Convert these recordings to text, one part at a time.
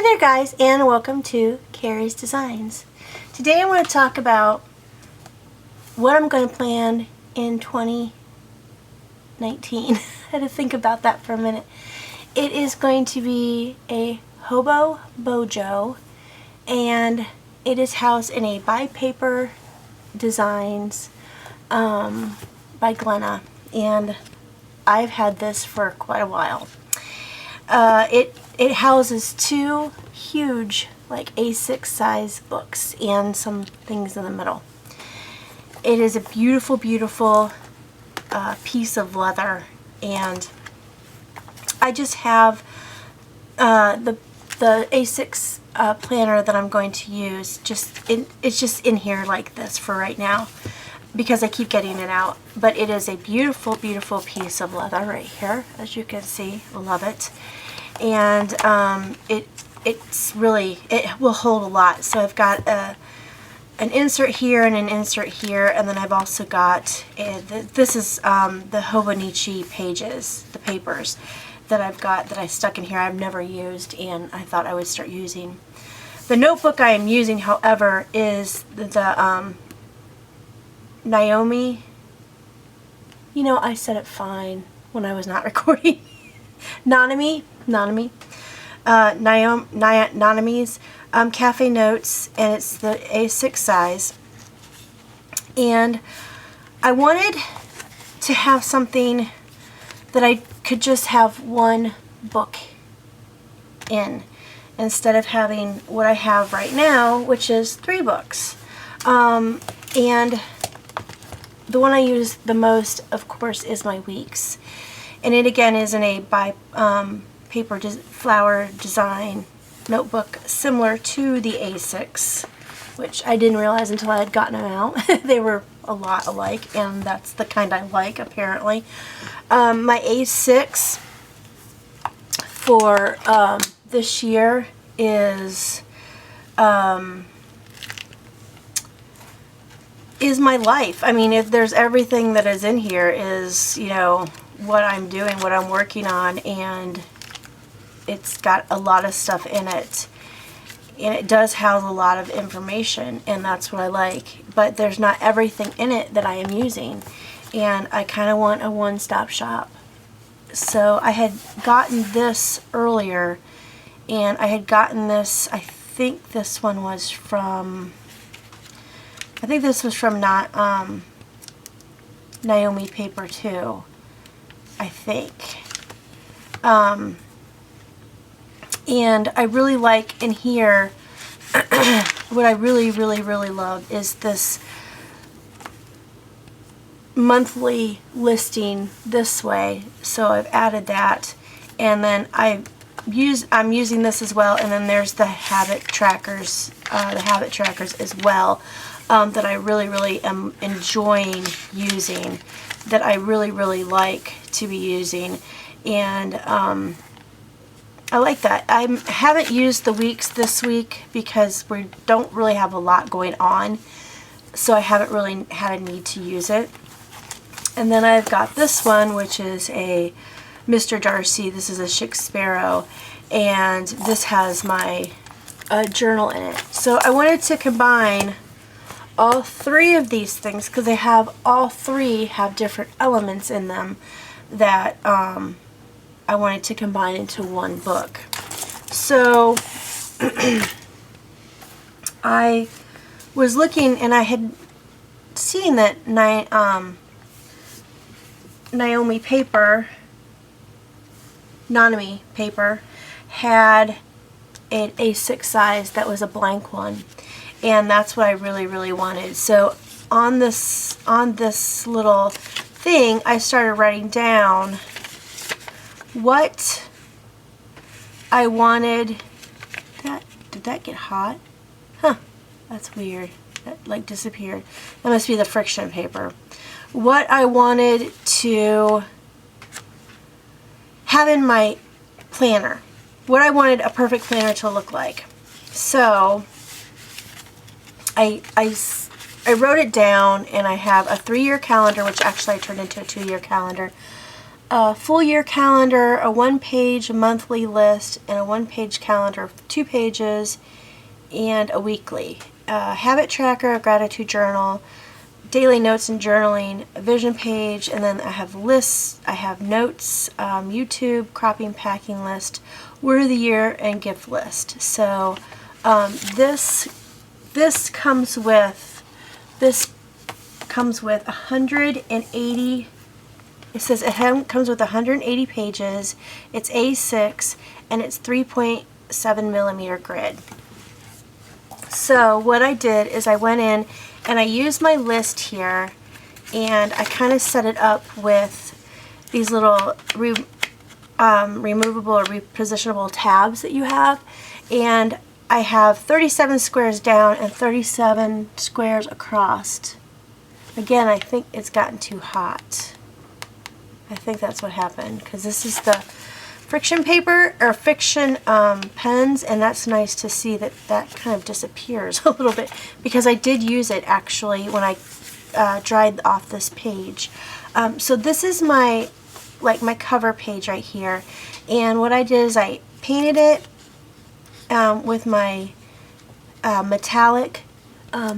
Hi there guys, and welcome to Kerry's Designs. Today I want to talk about what I'm going to plan in 2019. I had to think about that for a minute. It is going to be a Hobo Bujo, and it is housed in a By Paper Designs by Glenna, and I've had this for quite a while. It houses two huge, like A6 size books and some things in the middle. It is a beautiful, beautiful piece of leather, and I just have the A6 planner that I'm going to use. It's just in here like this for right now because I keep getting it out. But it is a beautiful, beautiful piece of leather right here, as you can see. I love it. And it will hold a lot. So I've got an insert here and an insert here, and then I've also got this is the Hobonichi pages, the papers that I've got that I stuck in here. I've never used, and I thought I would start using. The notebook I am using, however, is the Naomi. You know, I said it fine when I was not recording. Naomi's Cafe Notes, and it's the A6 size. And I wanted to have something that I could just have one book in, instead of having what I have right now, which is 3 books. And the one I use the most, of course, is my Weeks. And it again is in a By Paper flower design notebook, similar to the A6, which I didn't realize until I had gotten them out. They were a lot alike, and that's the kind I like, apparently. My A6 for this year is my life. I mean, if there's everything that is in here is, you know, what I'm doing, what I'm working on, and it's got a lot of stuff in it, and it does house a lot of information, and that's what I like. But there's not everything in it that I am using, and I kind of want a one-stop shop. So I had gotten this earlier, and I had gotten this, I think this one was from, not Naomi Paper too, I think. And I really like in here, what I really love is this monthly listing this way. So I've added that, and then I'm using this as well, and then there's the habit trackers as well, that I really am enjoying using, that I really like to be using. And I like that. I haven't used the Weeks this week because we don't really have a lot going on, so I haven't really had a need to use it. And then I've got this one, which is a Mr. Darcy. This is a Chic Sparrow, and this has my journal in it. So I wanted to combine all 3 of these things because they have, all 3 have different elements in them that I wanted to combine into one book. So I was looking, and I had seen that Naomi Paper had an A6 size that was a blank one, and that's what I really wanted. So on this little thing, I started writing down what I wanted. Did that get hot? Huh, that's weird. That like disappeared. That must be the friction paper. What I wanted to have in my planner. What I wanted a perfect planner to look like. So I wrote it down, and I have a 3-year calendar, which actually I turned into a 2-year calendar. a full year calendar, a 1-page monthly list, and a 1-page calendar, 2 pages, and a weekly. Habit tracker, a gratitude journal, daily notes and journaling, a vision page, and then I have lists, I have notes, YouTube, cropping, packing list, word of the year, and gift list. So this comes with 180. It says it comes with 180 pages. It's A6 and it's 3.7 millimeter grid. So what I did is I went in and I used my list here, and I kind of set it up with these little removable or repositionable tabs that you have, and I have 37 squares down and 37 squares across. Again, I think it's gotten too hot. I think that's what happened, because this is the friction paper or friction pens, and that's nice to see that that kind of disappears a little bit, because I did use it actually when I dried off this page. So this is my cover page right here, and what I did is I painted it with my metallic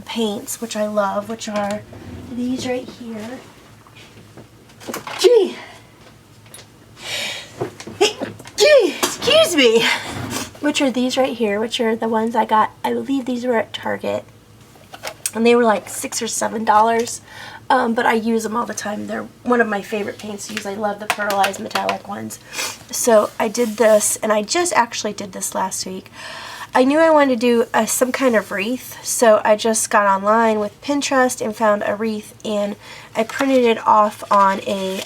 paints, which I love, which are these right here. Gee! Excuse me! Which are these right here, which are the ones I got. I believe these were at Target, and they were like $6 or $7. But I use them all the time. They're one of my favorite paints to use. I love the pearlized metallic ones. So I did this, and I just actually did this last week. I knew I wanted to do some kind of wreath, so I just got online with Pinterest and found a wreath, and I printed it off on a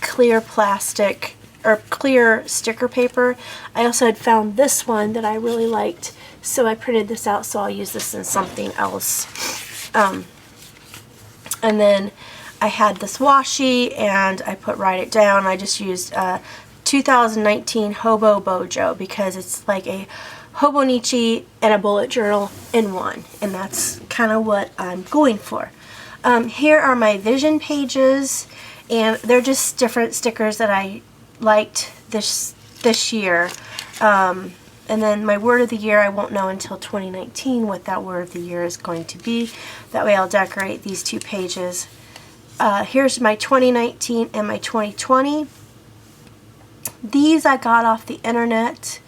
clear plastic or clear sticker paper. I also had found this one that I really liked, so I printed this out, so I'll use this in something else. And then I had this washi, and I put Write It Down. I just used 2019 Hobo Bujo, because it's like a Hobonichi and a bullet journal in one, and that's kind of what I'm going for. Here are my vision pages, and they're just different stickers that I liked this year. And then my word of the year, I won't know until 2019 what that word of the year is going to be. That way I'll decorate these 2 pages. Here's my 2019 and my 2020. These I got off the internet.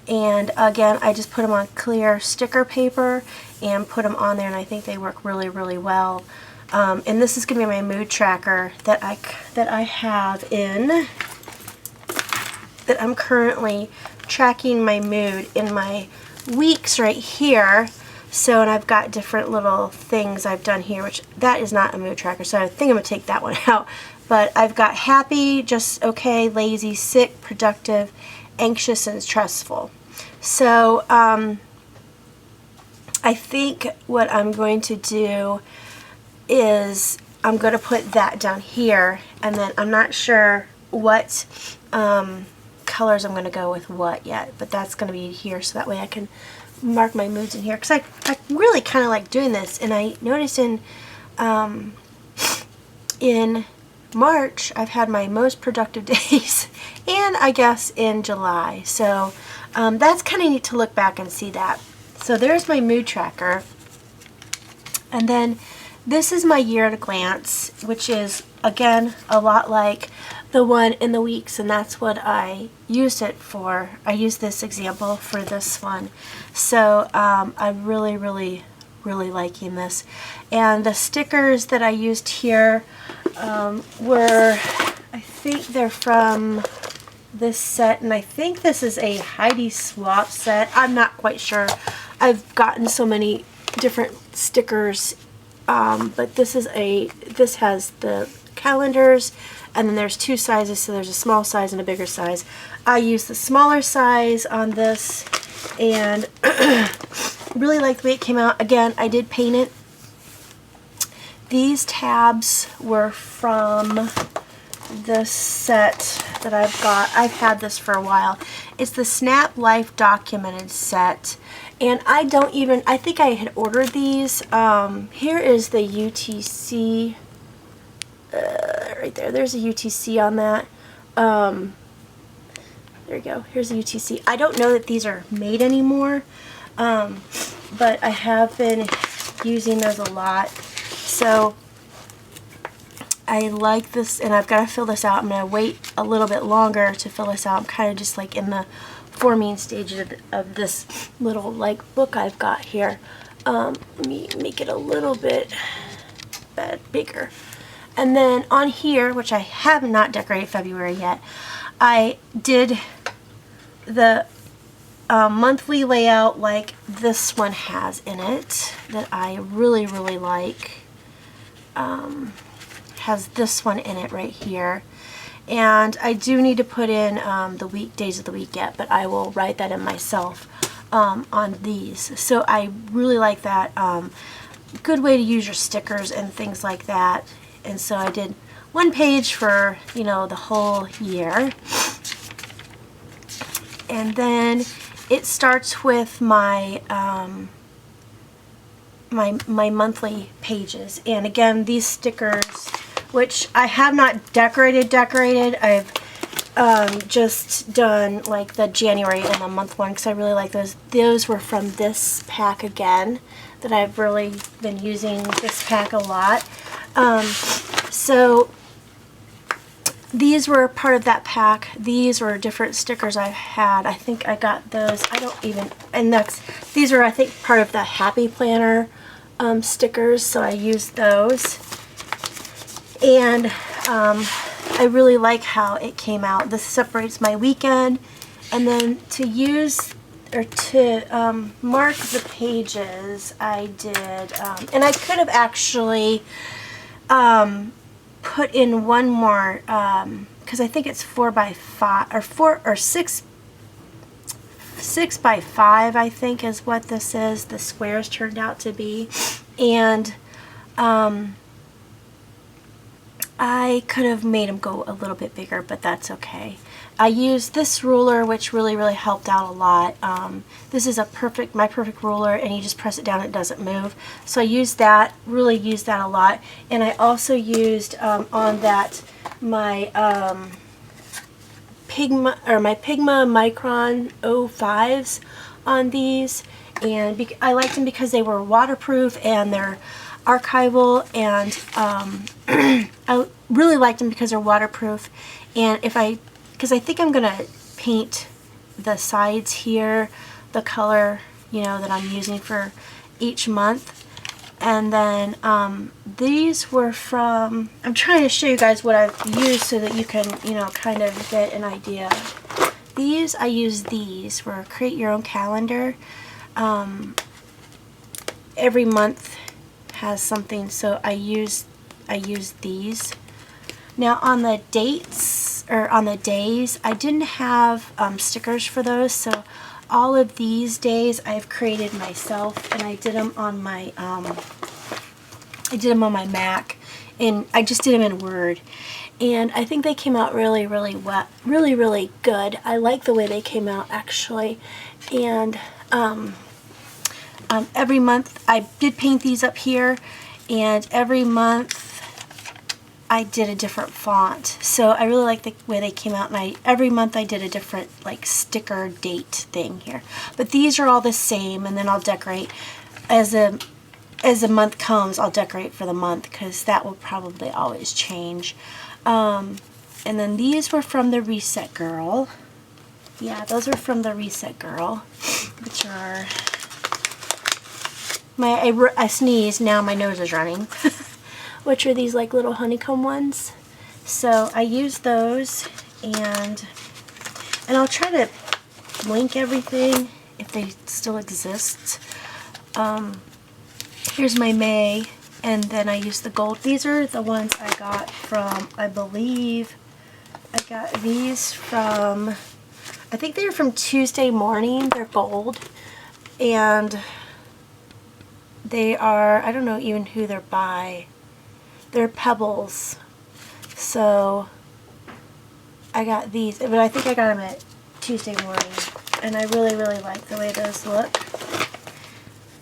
And again, I just put them on clear sticker paper and put them on there, and I think they work really, really well. And this is going to be my mood tracker that I have in, that I'm currently tracking my mood in my weeks right here. So, and I've got different little things I've done here, which that is not a mood tracker, so I think I'm going to take that one out. But I've got happy, just okay, lazy, sick, productive, anxious, and stressful. So I think what I'm going to do is I'm going to put that down here, and then I'm not sure what colors I'm going to go with what yet, but that's going to be here, so that way I can mark my moods in here, because I really kind of like doing this. And I noticed in March I've had my most productive days, and I guess in July. So that's kind of neat to look back and see that. So there's my mood tracker. And then this is my year at a glance, which is, again, a lot like the one in the weeks, and that's what I used it for. I used this example for this one. So I'm really, really, really liking this. And the stickers that I used here were, I think they're from this set, and I think this is a Heidi Swap set. I'm not quite sure. I've gotten so many different stickers, but this has the calendars, and then there's 2 sizes, so there's a small size and a bigger size. I used the smaller size on this, and really like the way it came out. Again, I did paint it. These tabs were from this set that I've got. I've had this for a while. It's the Snap Life Documented set, and I think I had ordered these. Here is the UTC right there. There's a UTC on that. there you go, here's the UTC. I don't know that these are made anymore, but I have been using those a lot. So I like this, and I've got to fill this out. I'm going to wait a little bit longer to fill this out. I'm kind of just like in the forming stage of this little like book I've got here. Let me make it a little bit bigger. And then on here, which I have not decorated February yet, I did the monthly layout like this one has in it that I really, really like. Has this one in it right here. And I do need to put in the weekdays of the week yet, but I will write that in myself on these. So I really like that. Good way to use your stickers and things like that. And so I did one page for, you know, the whole year. And then it starts with my my monthly pages. And again, these stickers, which I have not decorated. I've just done like the January and the month one because I really like those. Those were from this pack again that I've really been using this pack a lot. So these were part of that pack. These were different stickers I've had. I think I got those. I don't even, and these are I think part of the Happy Planner stickers, so I used those. And I really like how it came out. This separates my weekend, and then to use or to mark the pages, I did, and I could have actually put in one more because I think it's 4 by 5 or 6 by 5, I think is what this is. The squares turned out to be, and I could have made them go a little bit bigger, but that's okay. I used this ruler, which really, really helped out a lot. This is my perfect ruler, and you just press it down, it doesn't move. So I used that, really used that a lot. And I also used on that my Pigma Micron 05s on these, and I liked them because they were waterproof and they're archival, and I really liked them because they're waterproof. And because I think I'm gonna paint the sides here the color, you know, that I'm using for each month. And then these were from, I'm trying to show you guys what I've used so that you can, you know, kind of get an idea. I use these for create your own calendar. Every month has something, so I use these. Now on the dates, or on the days, I didn't have stickers for those, so all of these days I've created myself, and I did them on my Mac, and I just did them in Word, and I think they came out really, really well, really good. I like the way they came out actually. And every month I did paint these up here, and every month I did a different font. So I really like the way they came out, and every month I did a different like sticker date thing here. But these are all the same, and then I'll decorate as the month comes. I'll decorate for the month because that will probably always change. And then these were from the Reset Girl. Yeah, those are from the Reset Girl, which are I sneezed, now my nose is running. Which are these like little honeycomb ones. So I use those, and I'll try to link everything if they still exist. Here's my May, and then I use the gold. These are the ones I got from, I believe, I got these from, I think they were from Tuesday Morning. They're gold, and they are, I don't know even who they're by. They're pebbles. So I got these, but I think I got them at Tuesday Morning, and I really like the way those look.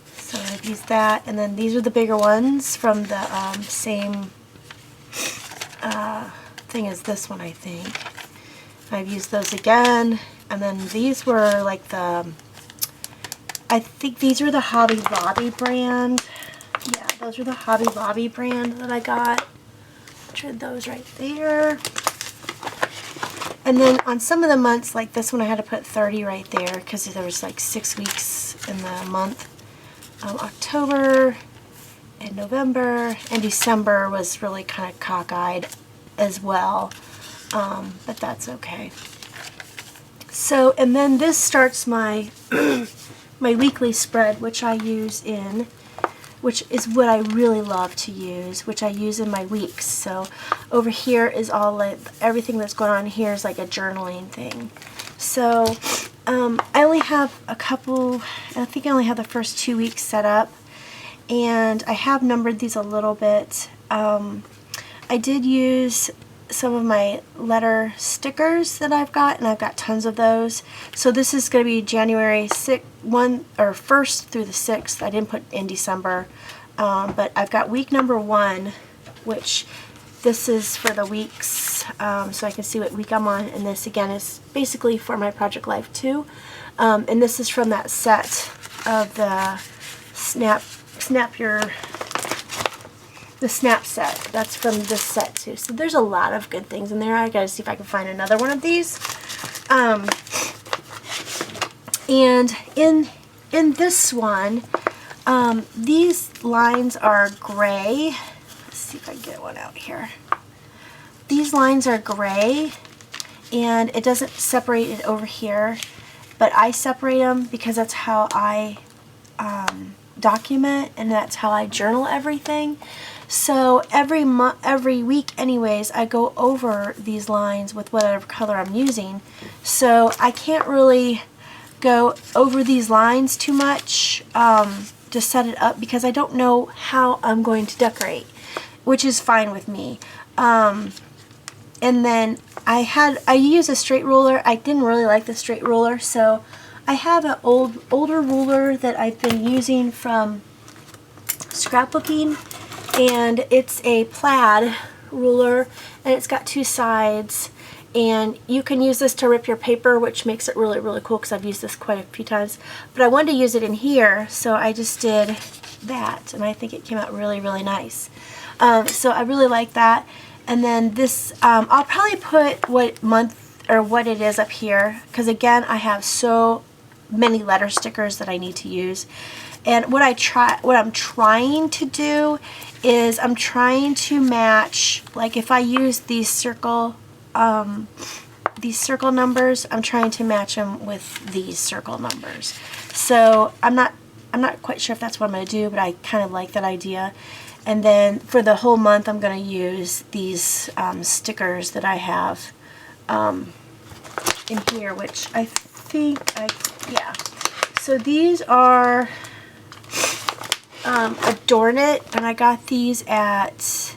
So I've used that, and then these are the bigger ones from the same thing as this one, I think. I've used those again. And then these were like the, I think these are the Hobby Lobby brand. Yeah, those are the Hobby Lobby brand that I got. Tried those right there. And then on some of the months, like this one, I had to put 30 right there because there was like 6 weeks in the month. October and November and December was really kind of cockeyed as well, but that's okay. So, and then this starts my my weekly spread, which I use in, which is what I really love to use, which I use in my weeks. So over here is all like everything that's going on here is like a journaling thing. So I only have a couple, I think I only have the first 2 weeks set up, and I have numbered these a little bit. I did use some of my letter stickers that I've got, and I've got tons of those. So this is going to be January 1st through the 6th. I didn't put in December, but I've got week number 1, which this is for the weeks, so I can see what week I'm on, and this again is basically for my Project Life 2, and this is from that set of the Snap set. That's from this set too. So there's a lot of good things in there. I gotta see if I can find another one of these. And in this one, these lines are gray. Let's see if I can get one out here. These lines are gray, and it doesn't separate it over here, but I separate them because that's how I document, and that's how I journal everything. So every week anyways, I go over these lines with whatever color I'm using. So I can't really go over these lines too much to set it up because I don't know how I'm going to decorate, which is fine with me. And then I use a straight ruler. I didn't really like the straight ruler, so I have an older ruler that I've been using from scrapbooking, and it's a plaid ruler, and it's got 2 sides, and you can use this to rip your paper, which makes it really, really cool because I've used this quite a few times. But I wanted to use it in here, so I just did that, and I think it came out really, really nice. So I really like that. And then this, I'll probably put what month or what it is up here, because again, I have so many letter stickers that I need to use. And what I'm trying to do is I'm trying to match, like if I use these circle numbers, I'm trying to match them with these circle numbers. So I'm not quite sure if that's what I'm going to do, but I kind of like that idea. And then for the whole month, I'm going to use these stickers that I have in here, which I think yeah. So these are Adorn It, and I got these at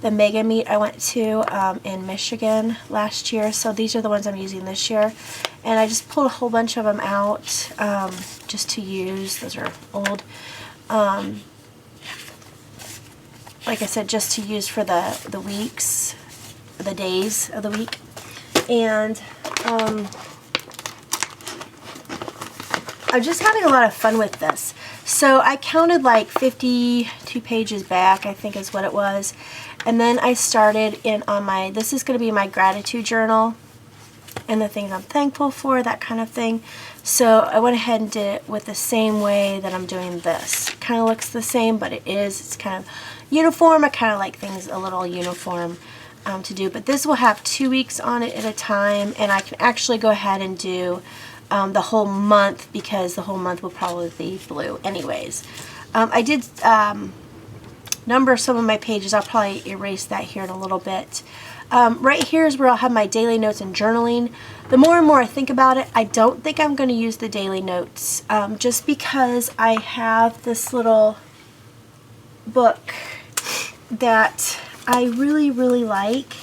the Mega Meet I went to in Michigan last year. So these are the ones I'm using this year, and I just pulled a whole bunch of them out just to use. Those are old. Like I said, just to use for the weeks, the days of the week. And I'm just having a lot of fun with this. So I counted like 52 pages back, I think is what it was. And then I started in on my, this is going to be my gratitude journal and the things I'm thankful for, that kind of thing. So I went ahead and did it with the same way that I'm doing this. It kind of looks the same, but it's kind of uniform. I kind of like things a little uniform to do. But this will have 2 weeks on it at a time, and I can actually go ahead and do the whole month, because the whole month will probably be blue anyways. I did number some of my pages. I'll probably erase that here in a little bit. Right here is where I'll have my daily notes and journaling. The more and more I think about it, I don't think I'm going to use the daily notes, just because I have this little book that I really, really like.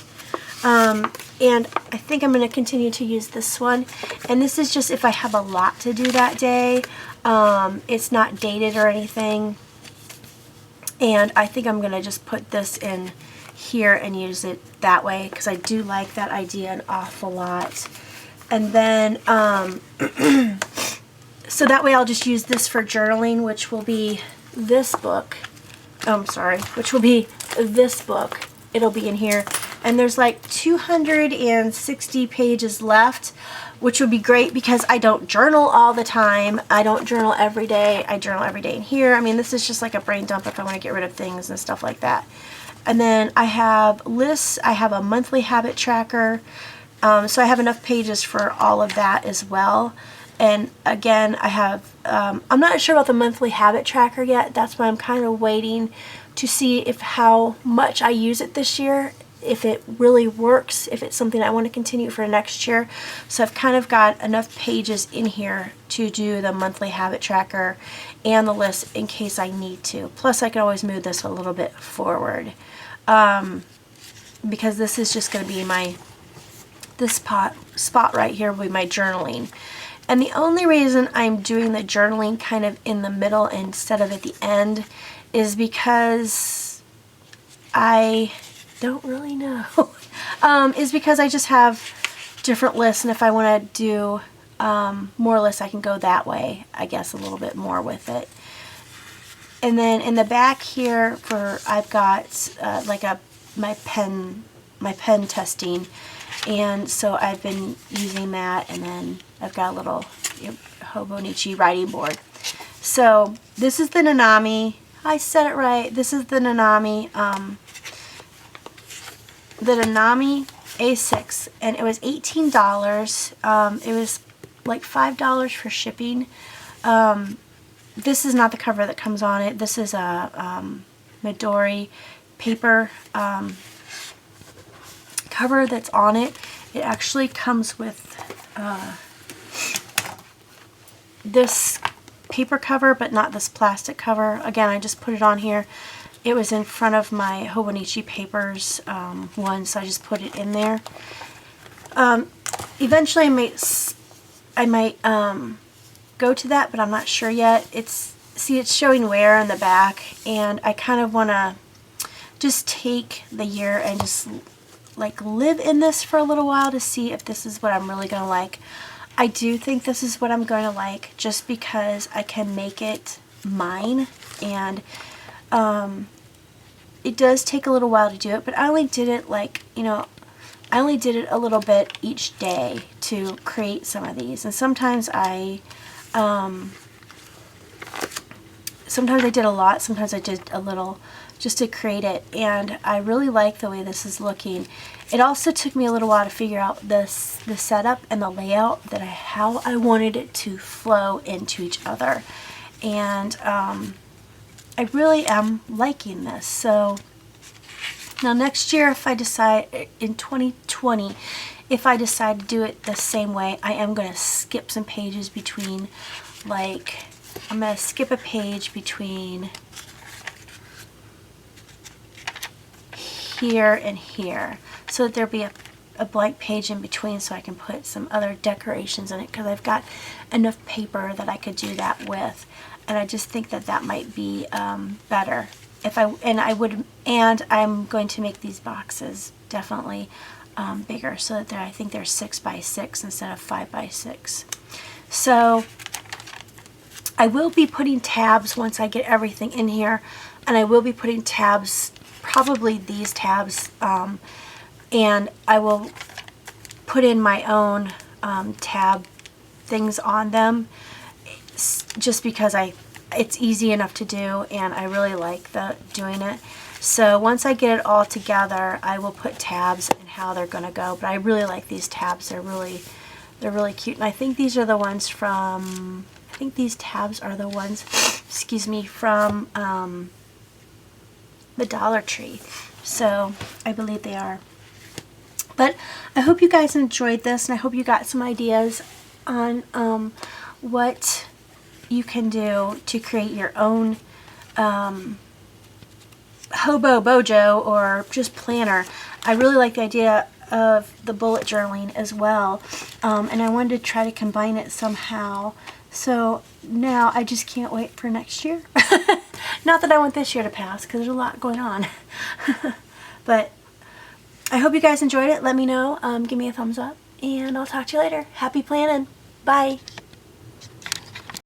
And I think I'm going to continue to use this one. And this is just if I have a lot to do that day. It's not dated or anything. And I think I'm going to just put this in here and use it that way, because I do like that idea an awful lot. And then so that way I'll just use this for journaling, which will be this book. Which will be this book. It'll be in here. And there's like 260 pages left, which would be great because I don't journal all the time. I don't journal every day. I journal every day in here. I mean, this is just like a brain dump if I want to get rid of things and stuff like that. And then I have lists. I have a monthly habit tracker. So I have enough pages for all of that as well. And again, I have, I'm not sure about the monthly habit tracker yet. That's why I'm kind of waiting to see if how much I use it this year, if it really works, if it's something I want to continue for next year. So I've kind of got enough pages in here to do the monthly habit tracker and the list in case I need to. Plus I can always move this a little bit forward, because this is just going to be this spot right here will be my journaling. And the only reason I'm doing the journaling kind of in the middle instead of at the end is because I don't really know. Is because I just have different lists, and if I want to do more lists, I can go that way, I guess, a little bit more with it. And then in the back here, I've got like my pen testing, and so I've been using that, and then I've got a little Hobo Bujo writing board. So this is the Nanami. I said it right. This is the Nanami. The Nanami A6, and it was $18. It was like $5 for shipping. This is not the cover that comes on it. This is a Midori paper cover that's on it. It actually comes with this paper cover, but not this plastic cover. Again, I just put it on here. It was in front of my Hobo Bujo papers one, so I just put it in there. Eventually I might go to that, but I'm not sure yet. It's showing wear in the back, and I kind of want to just take the year and just like live in this for a little while to see if this is what I'm really going to like. I do think this is what I'm going to like, just because I can make it mine, and it does take a little while to do it, but I only did it like, I only did it a little bit each day to create some of these. And sometimes I did a lot, sometimes I did a little just to create it, and I really like the way this is looking. It also took me a little while to figure out the setup and the layout, how I wanted it to flow into each other. And I really am liking this. So now next year, if I decide in 2020, if I decide to do it the same way, I am going to skip some pages between, like, I'm going to skip a page between here and here, so that there'll be a blank page in between, so I can put some other decorations in it, because I've got enough paper that I could do that with. And I just think that might be better. And I'm going to make these boxes definitely bigger, so that I think they're 6x6 instead of 5x6. So I will be putting tabs once I get everything in here, and I will be putting tabs, probably these tabs, and I will put in my own tab things on them, just because it's easy enough to do, and I really like doing it. So once I get it all together, I will put tabs and how they're going to go. But I really like these tabs. They're really cute, and I think these are the ones from, I think these tabs are the ones, excuse me, from the Dollar Tree. So I believe they are. But I hope you guys enjoyed this, and I hope you got some ideas on what you can do to create your own Hobo Bujo or just planner. I really like the idea of the bullet journaling as well, and I wanted to try to combine it somehow. So now I just can't wait for next year. Not that I want this year to pass, because there's a lot going on. But I hope you guys enjoyed it. Let me know. Give me a thumbs up. And I'll talk to you later. Happy planning. Bye.